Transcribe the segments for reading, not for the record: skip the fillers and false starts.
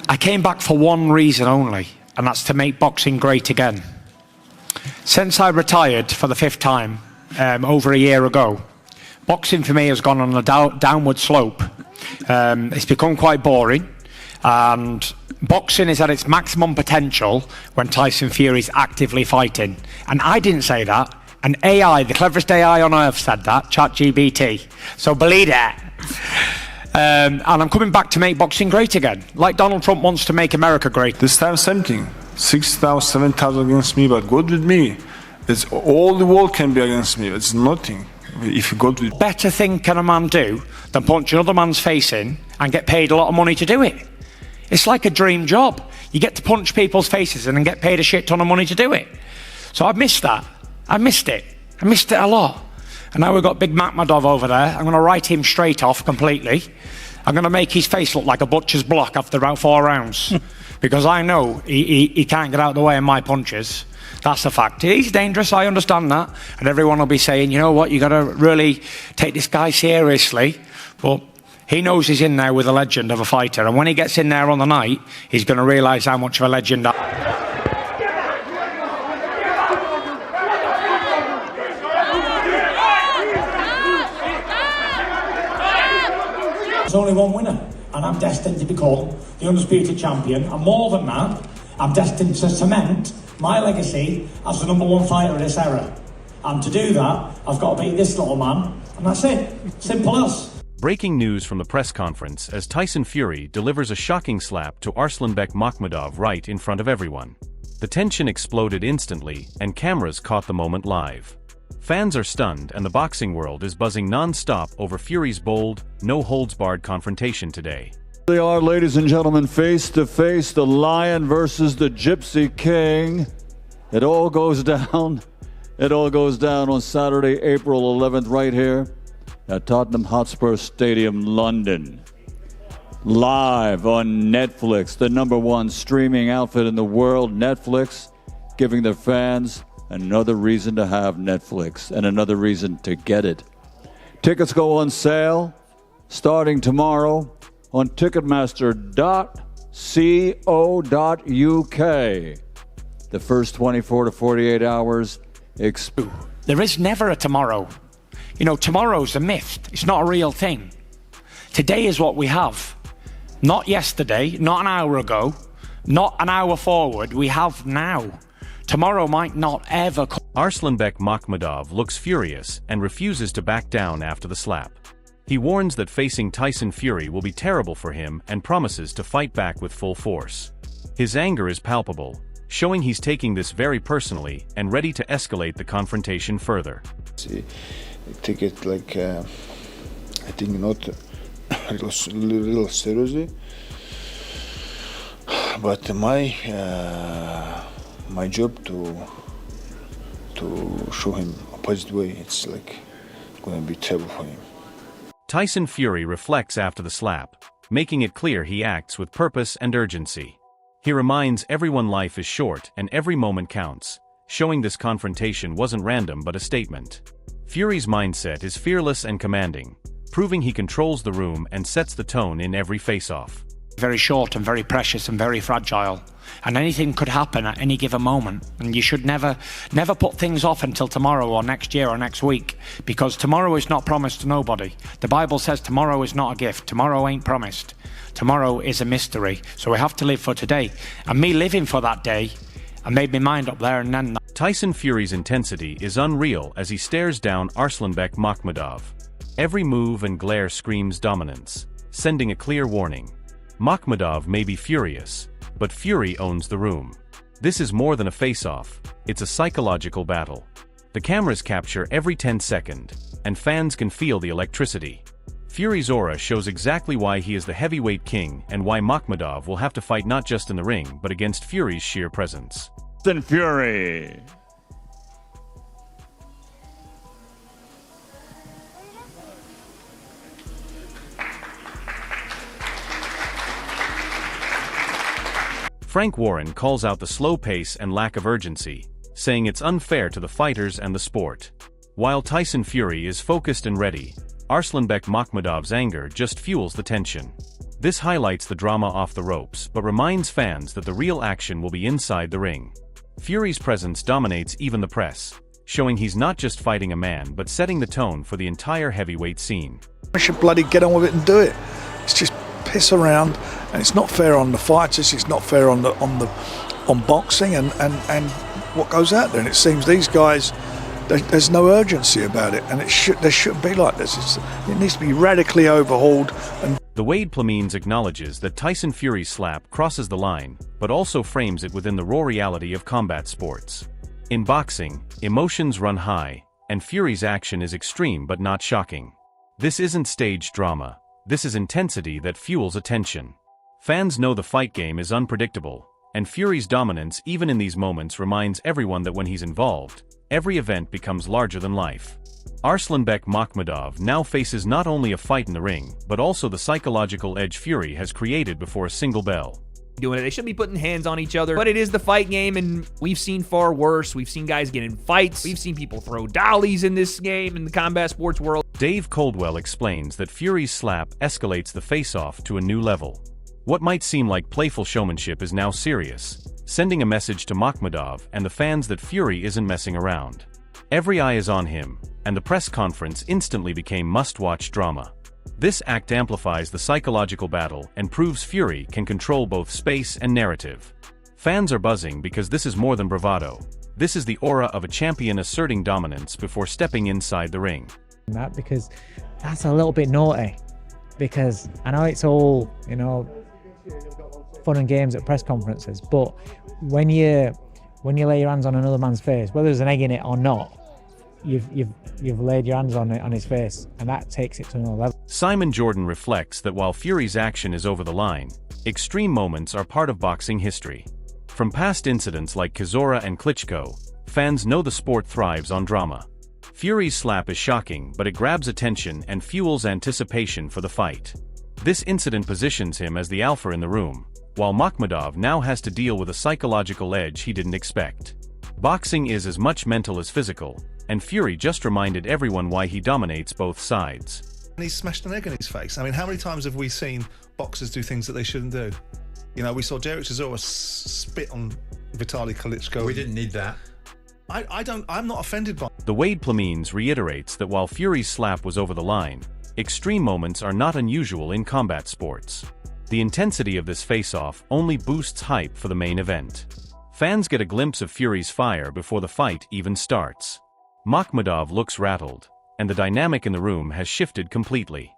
I came back for one reason only, and that's to make boxing great again. Since I retired for the 5th time, over a year ago, boxing for me has gone on a downward slope. It's become quite boring, and boxing is at its maximum potential when Tyson Fury is actively fighting. And I didn't say that. An AI, the cleverest AI on earth, said that, ChatGPT. So believe it. And I'm coming back to make boxing great again, like Donald Trump wants to make America great. This time same thing. 6,000, 7,000 against me, but God with me. It's all the world can be against me. It's nothing. If you go to better thing can a man do than punch another man's face in and get paid a lot of money to do it. It's like a dream job. You get to punch people's faces in and get paid a shit ton of money to do it. So I've missed that. I missed it. I missed it a lot. And now we've got Big Makhmudov over there. I'm going to write him straight off completely. I'm going to make his face look like a butcher's block after about 4 rounds. Because I know he can't get out of the way of my punches. That's a fact. He's dangerous, I understand that. And everyone will be saying, you know what, you got to really take this guy seriously. But he knows he's in there with a legend of a fighter. And when he gets in there on the night, he's going to realise how much of a legend I am. There's only one winner, and I'm destined to become the undisputed champion. And more than that, I'm destined to cement my legacy as the #1 fighter of this era. And to do that, I've got to beat this little man, and that's it. Simple as. Breaking news from the press conference as Tyson Fury delivers a shocking slap to Arslanbek Makhmudov right in front of everyone. The tension exploded instantly, and cameras caught the moment live. Fans are stunned, and the boxing world is buzzing non-stop over Fury's bold, no-holds-barred confrontation today. They are, ladies and gentlemen, face to face, the Lion versus the Gypsy King. It all goes down. It all goes down on Saturday, April 11th, right here at Tottenham Hotspur Stadium, London. Live on Netflix, the #1 streaming outfit in the world, Netflix, giving their fans another reason to have Netflix and another reason to get it. Tickets go on sale starting tomorrow on ticketmaster.co.uk. The first 24 to 48 hours. There is never a tomorrow. You know, tomorrow's a myth. It's not a real thing. Today is what we have. Not yesterday, not an hour ago, not an hour forward. We have now. Tomorrow might not ever come. Arslanbek Makhmudov looks furious and refuses to back down after the slap. He warns that facing Tyson Fury will be terrible for him and promises to fight back with full force. His anger is palpable, showing he's taking this very personally and ready to escalate the confrontation further. I take it like, I think not a little seriously, but my job to show him a positive way, it's like gonna be terrible for him. Tyson Fury reflects after the slap, making it clear he acts with purpose and urgency. He reminds everyone life is short and every moment counts, showing this confrontation wasn't random but a statement. Fury's mindset is fearless and commanding, proving he controls the room and sets the tone in every face-off. Very short and very precious and very fragile, and anything could happen at any given moment, and you should never put things off until tomorrow or next year or next week, because tomorrow is not promised to nobody. The Bible says tomorrow is not a gift. Tomorrow ain't promised. Tomorrow is a mystery, so we have to live for today. And me living for that day, I made my mind up there and then. Tyson Fury's intensity is unreal as he stares down Arslanbek Makhmudov. Every move and glare screams dominance, sending a clear warning. Makhmudov may be furious, but Fury owns the room. This is more than a face-off, it's a psychological battle. The cameras capture every 10 seconds, and fans can feel the electricity. Fury's aura shows exactly why he is the heavyweight king and why Makhmudov will have to fight not just in the ring but against Fury's sheer presence. Tyson Fury. Frank Warren calls out the slow pace and lack of urgency, saying it's unfair to the fighters and the sport. While Tyson Fury is focused and ready, Arslanbek Makhmudov's anger just fuels the tension. This highlights the drama off the ropes, but reminds fans that the real action will be inside the ring. Fury's presence dominates even the press, showing he's not just fighting a man but setting the tone for the entire heavyweight scene. We should bloody get on with it and do it. It's just piss around, and it's not fair on the fighters. It's not fair on boxing and what goes out there. And it seems these guys, there's no urgency about it, and there shouldn't be like this. It needs to be radically overhauled. And the Wade Plemines acknowledges that Tyson Fury's slap crosses the line, but also frames it within the raw reality of combat sports. In boxing, emotions run high, and Fury's action is extreme but not shocking. This isn't staged drama. This is intensity that fuels attention. Fans know the fight game is unpredictable, and Fury's dominance even in these moments reminds everyone that when he's involved, every event becomes larger than life. Arslanbek Makhmudov now faces not only a fight in the ring, but also the psychological edge Fury has created before a single bell. Doing it. They shouldn't be putting hands on each other, but it is the fight game, and we've seen far worse. We've seen guys get in fights. We've seen people throw dollies in this game in the combat sports world. Dave Coldwell explains that Fury's slap escalates the face-off to a new level. What might seem like playful showmanship is now serious, sending a message to Makhmudov and the fans that Fury isn't messing around. Every eye is on him, and the press conference instantly became must-watch drama. This act amplifies the psychological battle and proves Fury can control both space and narrative. Fans are buzzing because this is more than bravado. This is the aura of a champion asserting dominance before stepping inside the ring. That because that's a little bit naughty, because I know it's all, fun and games at press conferences, but when you lay your hands on another man's face, whether there's an egg in it or not, you've laid your hands on his face, and that takes it to another level. Simon Jordan reflects that while Fury's action is over the line, extreme moments are part of boxing history. From past incidents like Chisora and Klitschko, fans know the sport thrives on drama. Fury's slap is shocking, but it grabs attention and fuels anticipation for the fight. This incident positions him as the alpha in the room, while Makhmudov now has to deal with a psychological edge he didn't expect. Boxing is as much mental as physical, and Fury just reminded everyone why he dominates both sides. And he smashed an egg in his face. I mean, how many times have we seen boxers do things that they shouldn't do? We saw Derek Chisora spit on Vitaly Klitschko. We didn't need that. I'm not offended by it. The Wade Plemines reiterates that while Fury's slap was over the line, extreme moments are not unusual in combat sports. The intensity of this face-off only boosts hype for the main event. Fans get a glimpse of Fury's fire before the fight even starts. Makhmudov looks rattled, and the dynamic in the room has shifted completely.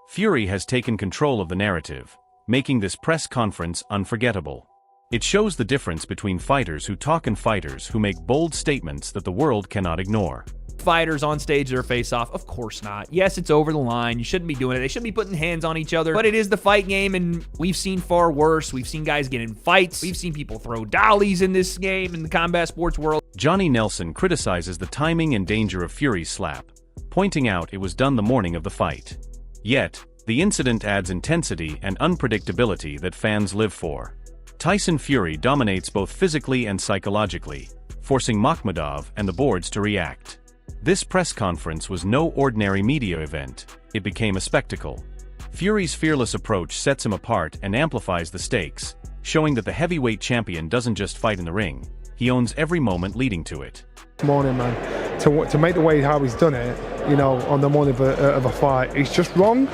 Fury has taken control of the narrative, making this press conference unforgettable. It shows the difference between fighters who talk and fighters who make bold statements that the world cannot ignore. Fighters on stage their face-off? Of course not. Yes, it's over the line. You shouldn't be doing it. They shouldn't be putting hands on each other, but it is the fight game, and we've seen far worse. We've seen guys get in fights. We've seen people throw dollies in this game in the combat sports world. Johnny Nelson criticizes the timing and danger of Fury's slap, pointing out it was done the morning of the fight. Yet, the incident adds intensity and unpredictability that fans live for. Tyson Fury dominates both physically and psychologically, forcing Makhmudov and the boards to react. This press conference was no ordinary media event, it became a spectacle. Fury's fearless approach sets him apart and amplifies the stakes, showing that the heavyweight champion doesn't just fight in the ring, he owns every moment leading to it. Morning, man. To make the way how he's done it, on the morning of a fight, it's just wrong.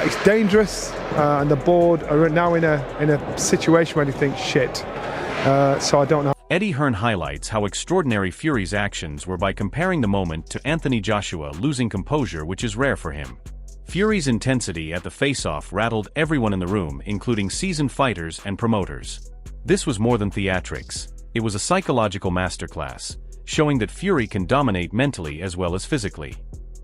It's dangerous, and the board are now in a situation where they think shit. So I don't know. Eddie Hearn highlights how extraordinary Fury's actions were by comparing the moment to Anthony Joshua losing composure, which is rare for him. Fury's intensity at the face-off rattled everyone in the room, including seasoned fighters and promoters. This was more than theatrics. It was a psychological masterclass, showing that Fury can dominate mentally as well as physically.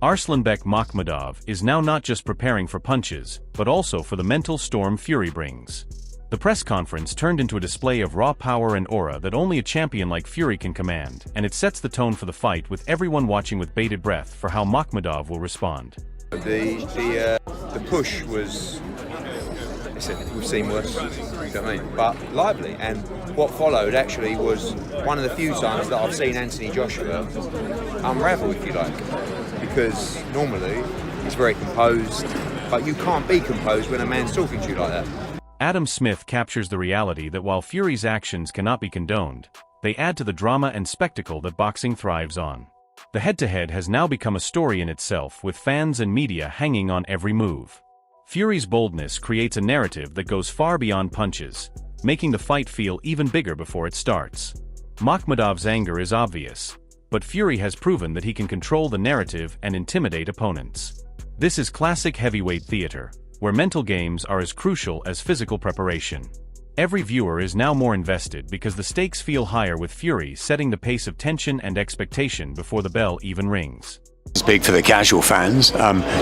Arslanbek Makhmudov is now not just preparing for punches, but also for the mental storm Fury brings. The press conference turned into a display of raw power and aura that only a champion like Fury can command, and it sets the tone for the fight with everyone watching with bated breath for how Makhmudov will respond. The push was, we've seen worse, you know what I mean? But lively, and what followed actually was one of the few times that I've seen Anthony Joshua unravel, if you like, because normally he's very composed, but you can't be composed when a man's talking to you like that. Adam Smith captures the reality that while Fury's actions cannot be condoned, they add to the drama and spectacle that boxing thrives on. The head-to-head has now become a story in itself, with fans and media hanging on every move. Fury's boldness creates a narrative that goes far beyond punches, making the fight feel even bigger before it starts. Makhmudov's anger is obvious, but Fury has proven that he can control the narrative and intimidate opponents. This is classic heavyweight theater, where mental games are as crucial as physical preparation. Every viewer is now more invested because the stakes feel higher, with Fury setting the pace of tension and expectation before the bell even rings. It's big for the casual fans.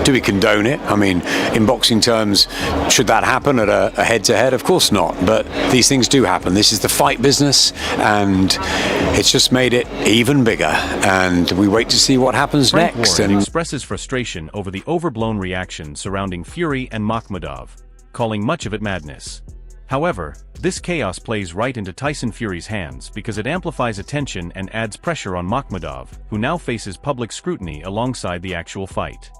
Do we condone it? I mean, in boxing terms, should that happen at a head-to-head? Of course not, but these things do happen. This is the fight business, and it's just made it even bigger, and we wait to see what happens Frank next. Warren expresses frustration over the overblown reaction surrounding Fury and Makhmudov, calling much of it madness. However, this chaos plays right into Tyson Fury's hands because it amplifies attention and adds pressure on Makhmudov, who now faces public scrutiny alongside the actual fight.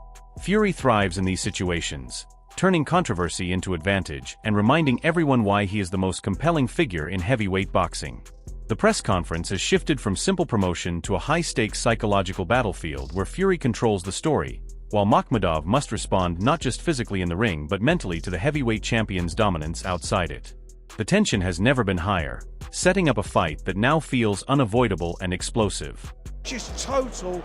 Fury thrives in these situations, turning controversy into advantage and reminding everyone why he is the most compelling figure in heavyweight boxing. The press conference has shifted from simple promotion to a high-stakes psychological battlefield where Fury controls the story, while Makhmudov must respond not just physically in the ring but mentally to the heavyweight champion's dominance outside it. The tension has never been higher, setting up a fight that now feels unavoidable and explosive. Just total,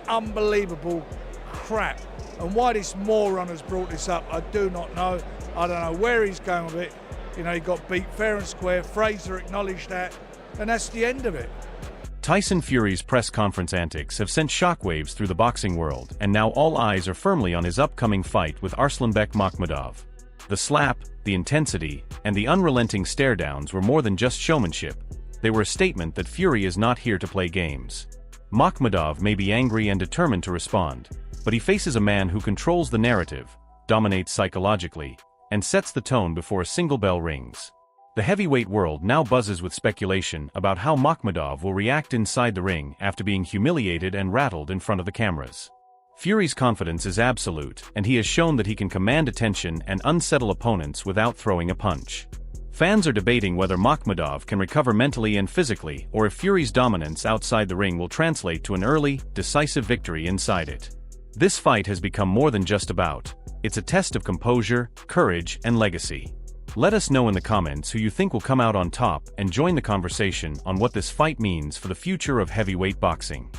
unbelievable crap. And why this moron has brought this up, I do not know. I don't know where he's going with it. You know, he got beat fair and square. Fraser acknowledged that, and that's the end of it. Tyson Fury's press conference antics have sent shockwaves through the boxing world, and now all eyes are firmly on his upcoming fight with Arslanbek Makhmudov. The slap, the intensity, and the unrelenting stare-downs were more than just showmanship. They were a statement that Fury is not here to play games. Makhmudov may be angry and determined to respond, but he faces a man who controls the narrative, dominates psychologically, and sets the tone before a single bell rings. The heavyweight world now buzzes with speculation about how Makhmudov will react inside the ring after being humiliated and rattled in front of the cameras. Fury's confidence is absolute, and he has shown that he can command attention and unsettle opponents without throwing a punch. Fans are debating whether Makhmudov can recover mentally and physically, or if Fury's dominance outside the ring will translate to an early, decisive victory inside it. This fight has become more than just a bout. It's a test of composure, courage, and legacy. Let us know in the comments who you think will come out on top, and join the conversation on what this fight means for the future of heavyweight boxing.